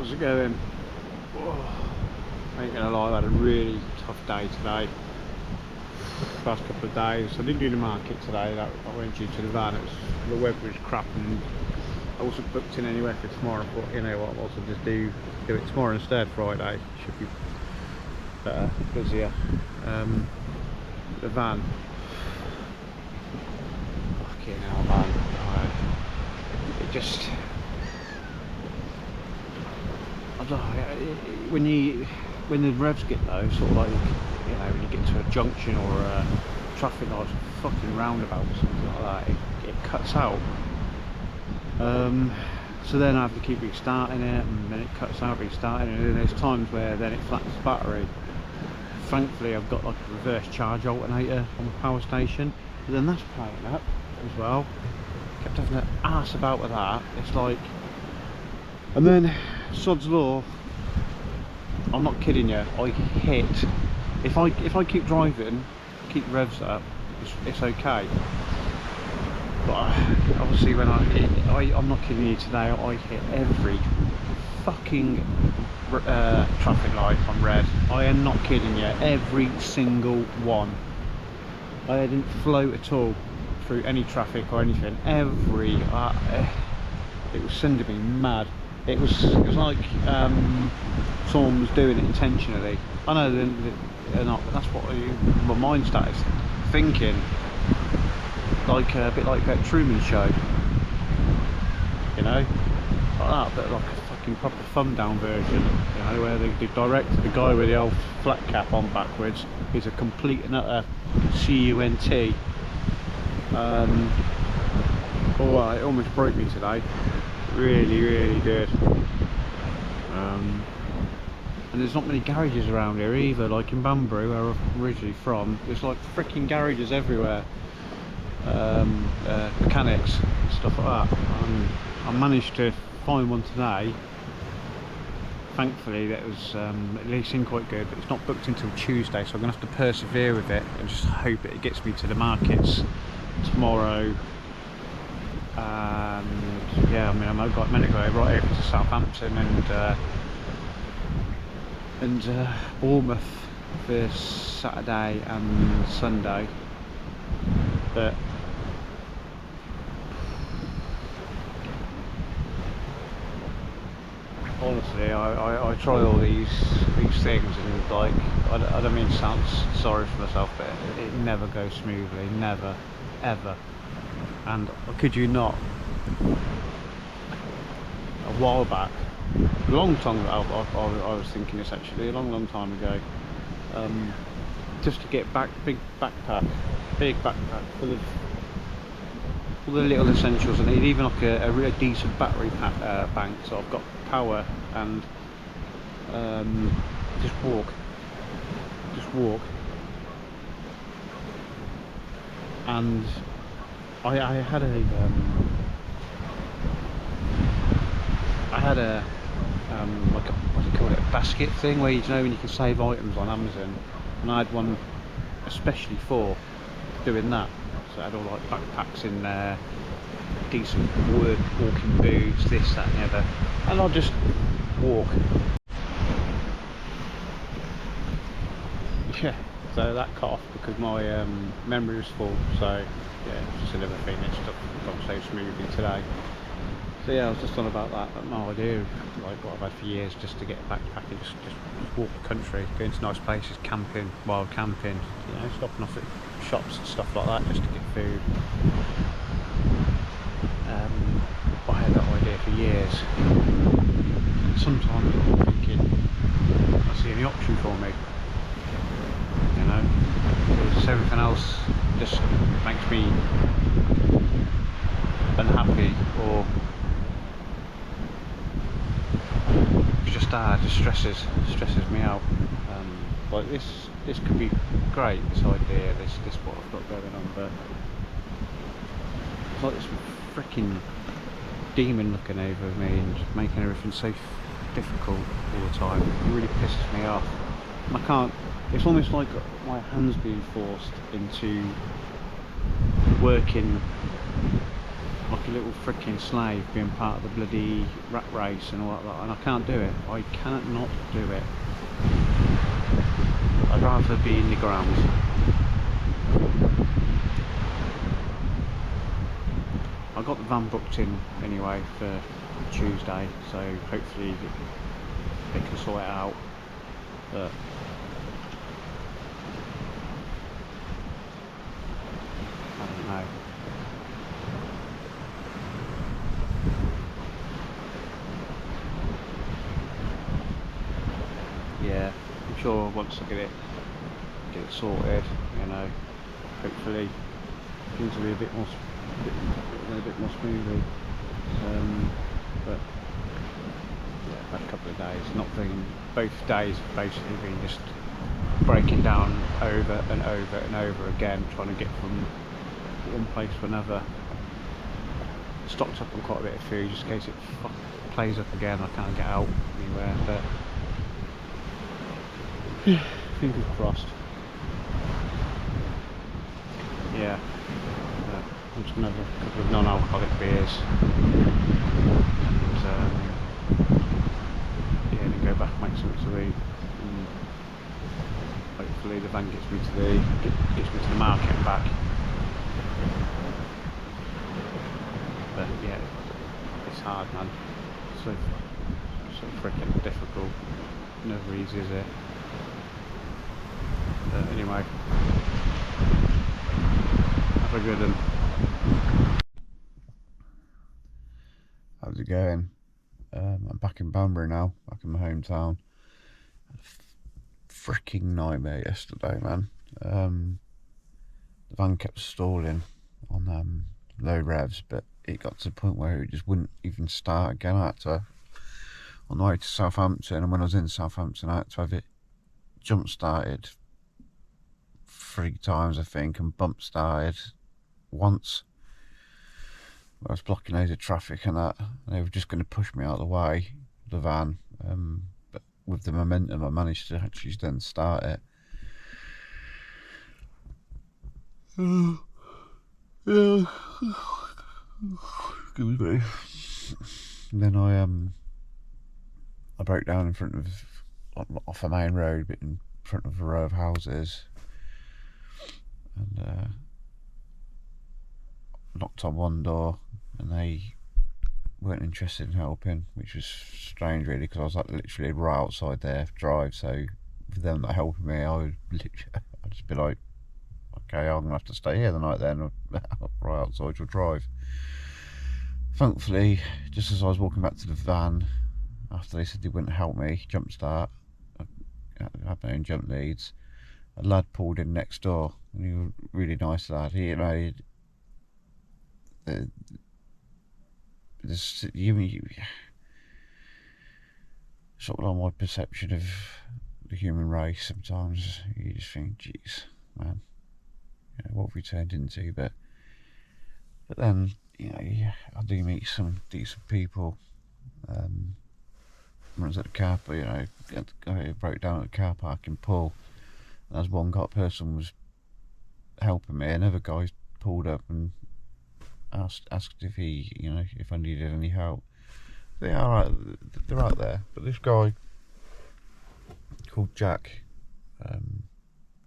How's it going? Oh, I ain't gonna lie, I had a really tough day today. Last couple of days. I didn't do the market today, I went due to the van. The weather was crap and I wasn't booked in anywhere for tomorrow. I thought, you know what, I'll also just do it tomorrow instead. Friday should be better, busier. The van. Fucking hell, man. It just, I don't know, when the revs get low, sort of like, you know, when you get to a junction or a traffic light, fucking roundabout or something like that, it cuts out. So then I have to keep restarting it, and then it cuts out, restarting it, and there's times where then it flattens the battery. Thankfully I've got like a reverse charge alternator on the power station, but then that's playing up as well. Kept having to ass about with that. It's like, and then sod's law, I'm not kidding you, I hit, if I keep driving, keep the revs up, it's okay. But obviously when I'm not kidding you today, I hit every fucking traffic light on red. I am not kidding you, every single one. I didn't float at all through any traffic or anything. It was sending me mad. It was like someone was doing it intentionally. I know they're not, but that's what my mind started thinking. Like a bit like that Truman Show, you know, like that, but like a fucking proper thumb down version, you know, where the director, the guy with the old flat cap on backwards, is a complete and utter cunt. Oh, it almost broke me today. Really did. And there's not many garages around here either, like in Banbury, where I'm originally from. There's like freaking garages everywhere. Mechanics and stuff like that. I managed to find one today. Thankfully that was at least in quite good, but it's not booked until Tuesday, so I'm going to have to persevere with it and just hope that it gets me to the markets tomorrow. And yeah, I mean, I'm meant to go right over to Southampton and Bournemouth for Saturday and Sunday, but honestly, I try all these things, and like, I don't mean to sound sorry for myself, but it never goes smoothly, never, ever. And I kid you not, a while back, a long time ago, I was thinking this actually, a long time ago, just to get big backpack full of all the little essentials I need, even like a really decent battery bank, so I've got power and just walk. And I had a like a, what do you call it, a basket thing, where you know when you can save items on Amazon, and I had one especially for doing that. So I had all like backpacks in there, decent walking boots, this, that and the other, and I'll just walk. Yeah, so that cut off because my memory was full, so yeah, it's just another thing that's gone so smoothly today. So yeah, I was just on about that, but no idea like what I've had for years, just to get a backpack and just walk the country, going to nice places, camping, wild camping, you know, stopping off at shops and stuff like that just to get food. I had that idea for years. Sometimes I'm thinking, I see any option for me, you know, because everything else just makes me unhappy, or just stresses me out. Like this could be great, this idea, this what I've got going on, but it's like this freaking demon looking over me and just making everything so difficult all the time. It really pisses me off. I can't, it's almost like my hands being forced into working like a little freaking slave being part of the bloody rat race and all that, and I can't do it. I cannot do it. I'd rather be in the ground. I got the van booked in anyway for Tuesday, so hopefully they can sort it out. But I don't know. Yeah, I'm sure once I get it sorted, you know, hopefully things will be a bit more smoothly. But yeah, I've had a couple of days, both days have basically been just breaking down over and over and over again, trying to get from one place to another. Stocked up on quite a bit of food just in case it plays up again. I can't get out anywhere, but fingers crossed. Yeah, I'm just gonna have a couple of non-alcoholic beers and yeah, then go back and make something to eat. And hopefully the van gets me to the market and back. But yeah, it's hard, man. So freaking difficult. Never easy, is it? But anyway, have a good one. How's it going? I'm back in Banbury now, back in my hometown. Freaking nightmare yesterday, man. The van kept stalling on low revs, but it got to the point where it just wouldn't even start again. I had to, on the way to Southampton, and when I was in Southampton, I had to have it jump started 3 times, I think, and bump started once. I was blocking loads of traffic and that. They were just going to push me out of the way, the van. But with the momentum, I managed to actually then start it. Yeah. Excuse me. And then I broke down in front of, off a main road, but in front of a row of houses, and knocked on one door, and they weren't interested in helping, which was strange really, because I was like literally right outside their drive. So for them not helping me, I'd just be like, okay, I'm gonna have to stay here the night then, right outside your drive. Thankfully, just as I was walking back to the van, after they said they wouldn't help me jump start, I had my own jump leads, a lad pulled in next door, and he was a really nice lad. He, you know, sort of like my perception of the human race. Sometimes you just think, geez, man, you know, what have we turned into? But then, you know, yeah, I do meet some decent people. When I was at the car park, you know, I broke down at the car park in Poole, and as one person was helping me, another guy pulled up and asked if he, you know, if I needed any help. They're out there, but this guy called Jack,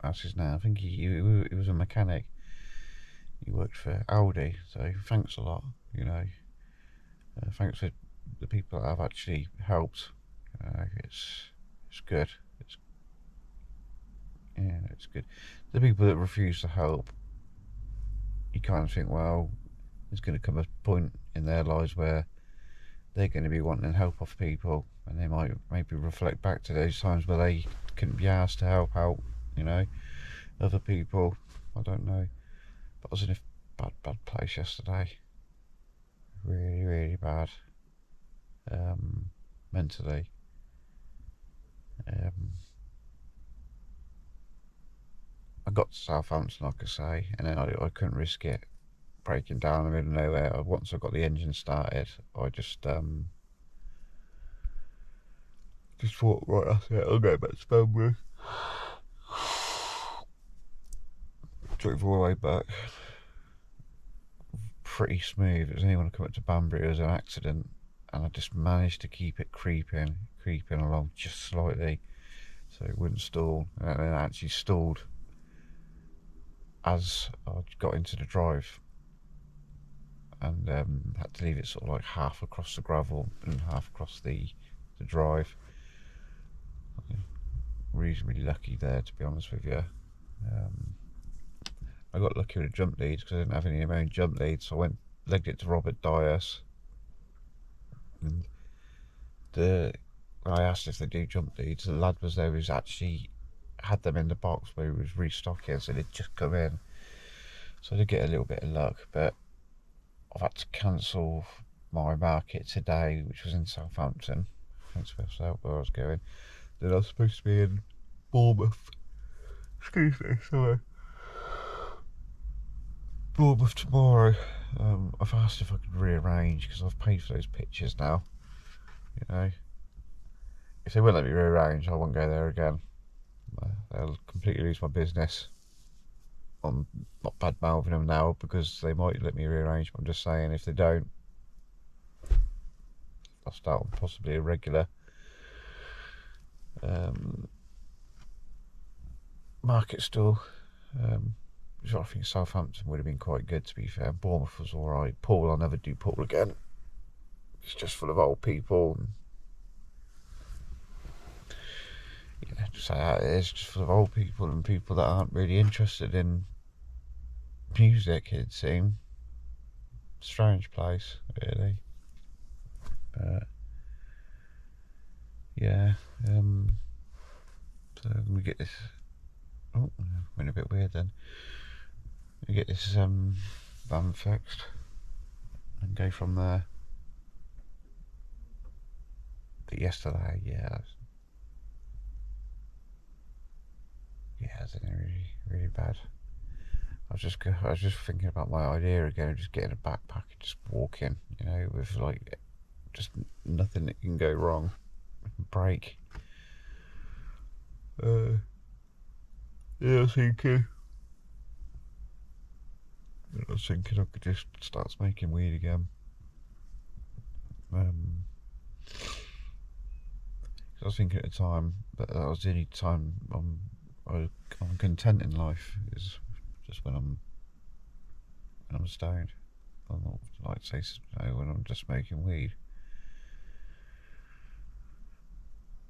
that's his name. I think he was a mechanic. He worked for Audi, so thanks a lot, you know. Thanks for the people that have actually helped. It's good. It's good. The people that refuse to help, you kind of think, well, there's going to come a point in their lives where they're going to be wanting help off people, and they might maybe reflect back to those times where they couldn't be asked to help out, you know, other people. I don't know, but I was in a bad place yesterday. Really bad, mentally. I got to Southampton, like I say, and then I couldn't risk it breaking down in the middle of nowhere. Once I got the engine started, I just thought, right, that's it, I'll go back to Banbury. Drove all the way back. pretty smooth. It was only when I come up to Banbury it was an accident, and I just managed to keep it creeping along just slightly so it wouldn't stall, and it actually stalled as I got into the drive, and had to leave it sort of like half across the gravel and half across the drive. Reasonably lucky there, to be honest with you. I got lucky with the jump leads because I didn't have any of my own jump leads, so I legged it to Robert Dyer's, and when I asked if they do jump leads, the lad was there who's actually had them in the box where he was restocking, so they'd just come in. So I did get a little bit of luck, but I've had to cancel my market today, which was in Southampton. Thanks for where I was going. Then I was supposed to be in Bournemouth. Excuse me, sorry. Bournemouth tomorrow. I've asked if I could rearrange because I've paid for those pictures now. You know, if they won't let me rearrange, I won't go there again. They'll completely lose my business. I'm not bad mouthing them now because they might let me rearrange, but I'm just saying if they don't, I'll start on possibly a regular market stall. Which I think Southampton would have been quite good, to be fair. Bournemouth was alright. Poole, I'll never do Poole again. It's just full of old people. Yeah, just say how it is, just full of old people and people that aren't really interested in music, it'd seem. Strange place, really. But yeah, so we get this. Oh, went a bit weird then. We get this van fixed and go from there. But yesterday, yeah, it's really bad. I was just thinking about my idea again of just getting a backpack and just walking, you know, with like just nothing that can go wrong, break. Yeah, I was thinking I could just start smoking weed again. I was thinking at the time that was the only time I'm content in life is just when I'm stoned. I'm not like say when I'm just smoking weed.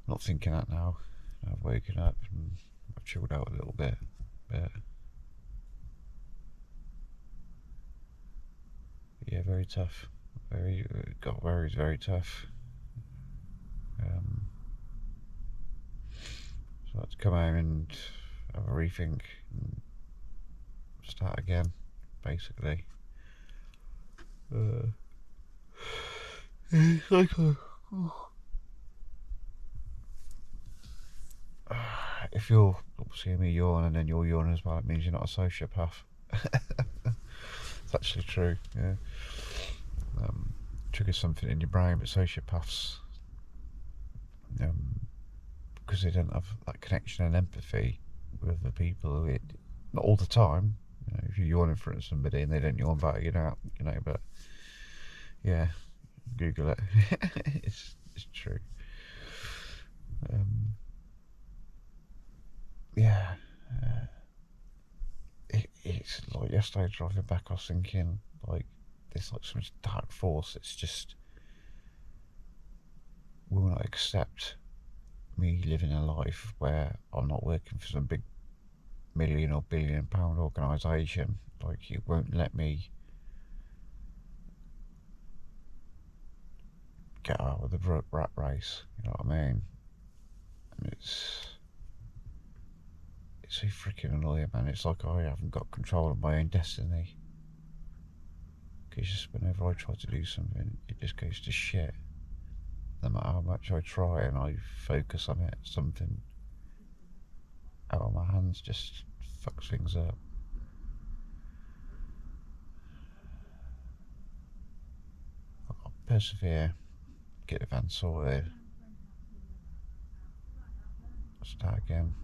I'm not thinking that now. I've woken up and I've chilled out a little bit, but yeah, very tough. Very tough. So I had to come home and have a rethink and start again, basically. It's like if you're seeing me yawn and then you're yawning as well, it means you're not a sociopath. It's actually true, yeah. Triggers something in your brain, but sociopaths, because they don't have that connection and empathy with the people, not all the time. You know, if you yawn in front of somebody and they don't yawn back, but yeah, Google it. it's true. Yeah, it's like yesterday driving back, I was thinking like there's like so much dark force. It's just will not accept me living a life where I'm not working for some big million or billion pound organisation. Like, it won't let me get out of the rat race, you know what I mean? And it's so freaking annoying, man. It's like I haven't got control of my own destiny. Because just whenever I try to do something, it just goes to shit. No matter how much I try and I focus on it, something out of my hands just fucks things up. I've got to persevere, get the van sorted, start again.